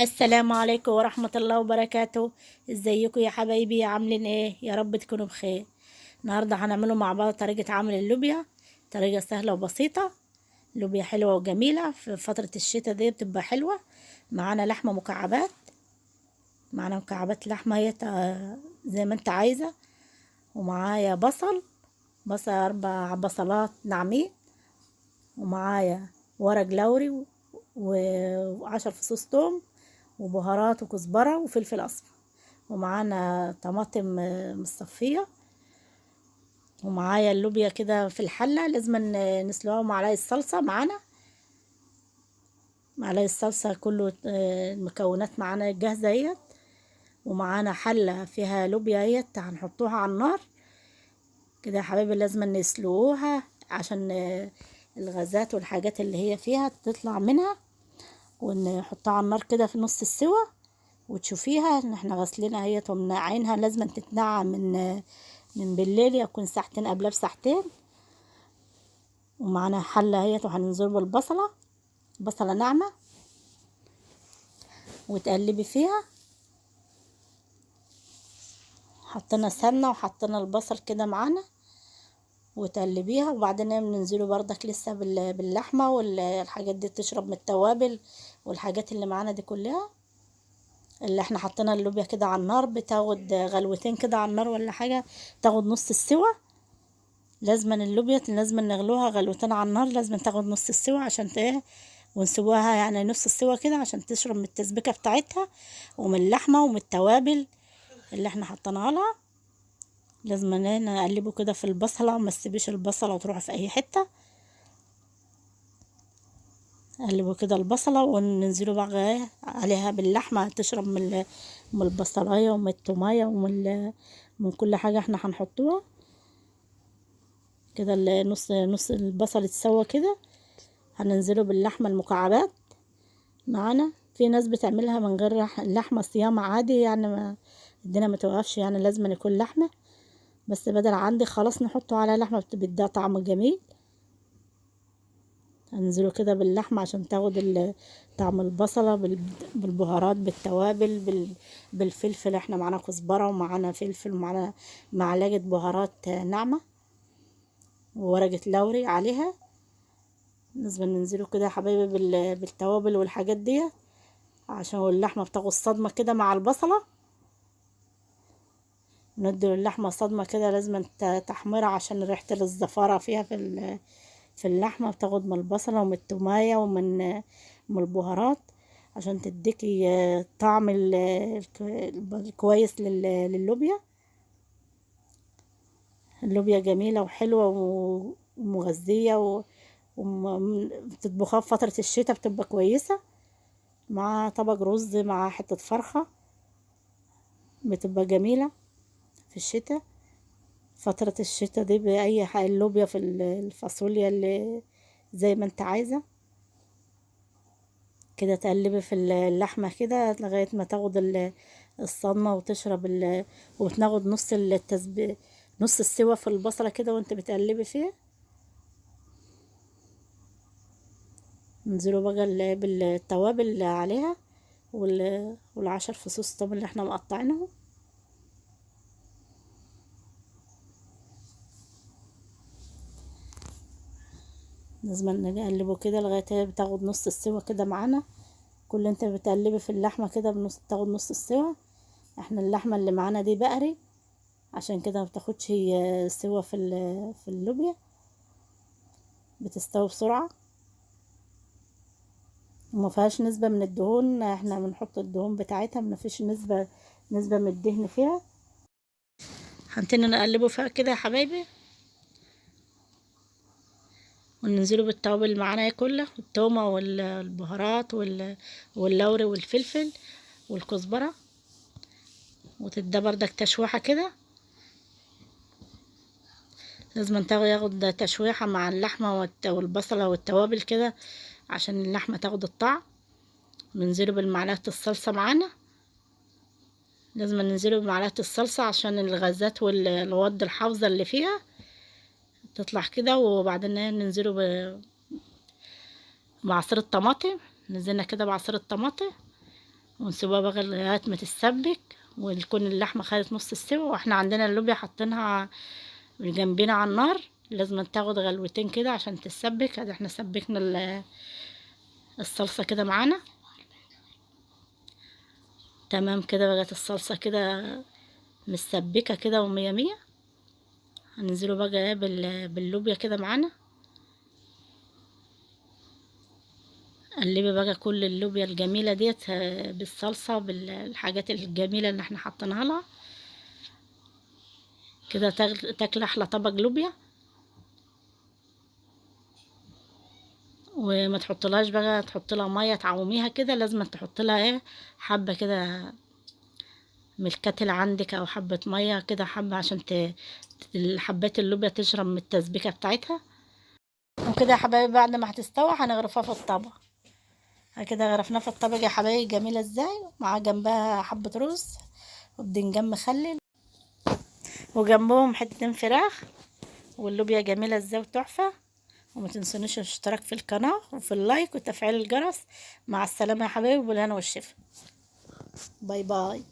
السلام عليكم ورحمة الله وبركاته. ازيكم يا حبايبي؟ عاملين ايه؟ يا رب تكونوا بخير. النهاردة هنعمله مع بعض طريقة عمل اللوبيا، طريقة سهلة وبسيطة. لوبيا حلوة وجميلة في فترة الشتاء دي بتبقى حلوة. معانا لحمة مكعبات، معانا مكعبات لحمة هي زي ما انت عايزة. ومعايا بصل 4 بصلات ناعمين، ومعايا ورق لوري و10 فصوص توم، وبهارات وكزبرة وفلفل أسمر. ومعانا طماطم مصفية. ومعايا اللوبيا كده في الحلة لازم نسلقها. ومعلقة صلصة معانا، معلقة صلصة كله. المكونات معانا جاهزة اهيت. ومعانا حلة فيها لوبيا اهيت هنحطوها على النار كده يا حبايبي. لازم نسلقوها عشان الغازات والحاجات اللي هي فيها تطلع منها، ونحطها على النار كده في نص السوا. وتشوفيها ان احنا غسلينها اهيت ومنقعينها. لازم تتنقع من بالليل، يكون ساعتين قبلها بساعتين. ومعانا حلة اهيت وهننزل بالبصلة، بصلة ناعمة، وتقلبي فيها. حطينا سمنة وحطينا البصل كده معانا وتقلبيها. وبعدين بننزله بردك لسه باللحمة والحاجات دي تشرب من التوابل والحاجات اللي معانا دي كلها. اللي احنا حطينا اللوبيا كده على النار بتاخد غلوتين كده على النار ولا حاجة، تاخد نص السوا. لازم اللوبيا لازم نغلوها غلوتين على النار، لازم تاخد نص السوا عشان ايه، ونسويها يعني نص السوا كده عشان تشرب من التسبيكة بتاعتها ومن اللحمة ومن التوابل اللي احنا حطيناها لها. لازم نقلبه كده في البصلة، وما تسيبيش البصلة وتروح في اي حتة. قلبوا كده البصلة وننزلوا بقى عليها باللحمة تشرب من البصلاية ومن التومية من كل حاجة احنا هنحطوها كده. نص البصل اتسوى كده. هننزله باللحمة المكعبات معانا. في ناس بتعملها من غير اللحمة صيام عادي، يعني ما الدنيا ما توقفش، يعني لازم يكون لحمة. بس بدل عندي خلاص نحطه على لحمة بتديها طعم جميل. هننزله كده باللحمة عشان تاخد طعم البصلة بالبهارات بالتوابل بالفلفل. احنا معانا كزبرة ومعانا فلفل ومعانا معلقة بهارات ناعمة وورقة لوري عليها. لازم ننزله كده يا حبايبي بالتوابل والحاجات دي عشان اللحمة بتاخد صدمة كده مع البصلة. ندي اللحمة صدمة كده، لازم تحمرها عشان ريحة الزفارة فيها في اللحمة بتاخد من البصلة ومن التومية من البهارات عشان تديكي طعم الكويس للوبيا. اللوبيا جميلة وحلوة ومغذية بتطبخها في فترة الشتاء بتبقى كويسة مع طبق رز مع حتة فرخة، بتبقى جميلة في الشتاء. فترة الشتاء دي بأي حاجة، اللوبيا في الفاصوليا اللي زي ما انت عايزة كده. تقلبي في اللحمة كده لغاية ما تاخد الصدمة وتشرب وتاخد نص السوا في البصلة كده وانت بتقلبي فيه. ننزله بقى بالتوابل اللي عليها وال10 فصوص توم اللي احنا مقطعينهم. لازم نقلبه كده لغاية هي بتاخد نص السوا كده معانا. كل انت بتقلبي في اللحمة كده تاخد نص السوا. احنا اللحمة اللي معانا دي بقري، عشان كده ما بتاخدش هي سوا في اللوبيا، بتستوي بسرعة وما فيهاش نسبة من الدهون. احنا بنحط الدهون بتاعتها، ما فيش نسبة من الدهن فيها. هنتنا نقلبه فيها كده يا حبايبي، وننزله بالتوابل اللي معانا كلها، التومة والبهارات واللوري والفلفل والكزبرة. وتدى بردك تشويحة كده. لازم ياخد تشويحة مع اللحمة والبصلة والتوابل كده عشان اللحمة تاخد الطعم. ننزله بالمعلقة الصلصة معانا. لازم ننزله بمعلقة الصلصة عشان الغازات والغدة الحافظة اللي فيها تطلع كده. وبعدين ننزله بعصير الطماطم. نزلنا كده بعصير الطماطم ونسيبها بقى لغايه ما تتسبك وتكون اللحمه خدت نص السوا. واحنا عندنا اللوبيا حاطينها جنبنا على النار، لازم تاخد غلوتين كده عشان تتسبك. ادي احنا سبكنا الصلصه كده معانا تمام كده، بقت الصلصه كده متسبكه كده ومية مية. هننزله بقى باللوبيا كده معانا. قلبي بقى كل اللوبيا الجميله ديت بالصلصه بالحاجات الجميله اللي احنا حاطينها لها كده، تاكل احلى طبق لوبيا. وما تحطلهاش بقى تحط لها ميه تعوميها كده، لازم تحط لها ايه حبه كده من الكاتل عندك، او حبه ميه كده حبه عشان حبات اللوبيا تشرب من التسبيكه بتاعتها. وكده يا حبايبي بعد ما هتستوي هنغرفها في الطبق. كده غرفناها في الطبق يا حبايبي، جميله ازاي، مع جنبها حبه رز وبدنجان مخلل وجنبهم حتتين فراخ، واللوبيا جميله ازاي وتحفه. وما تنسونيش الاشتراك في القناه وفي اللايك وتفعيل الجرس. مع السلامه يا حبايبي، بالهنا والشفا. باي باي.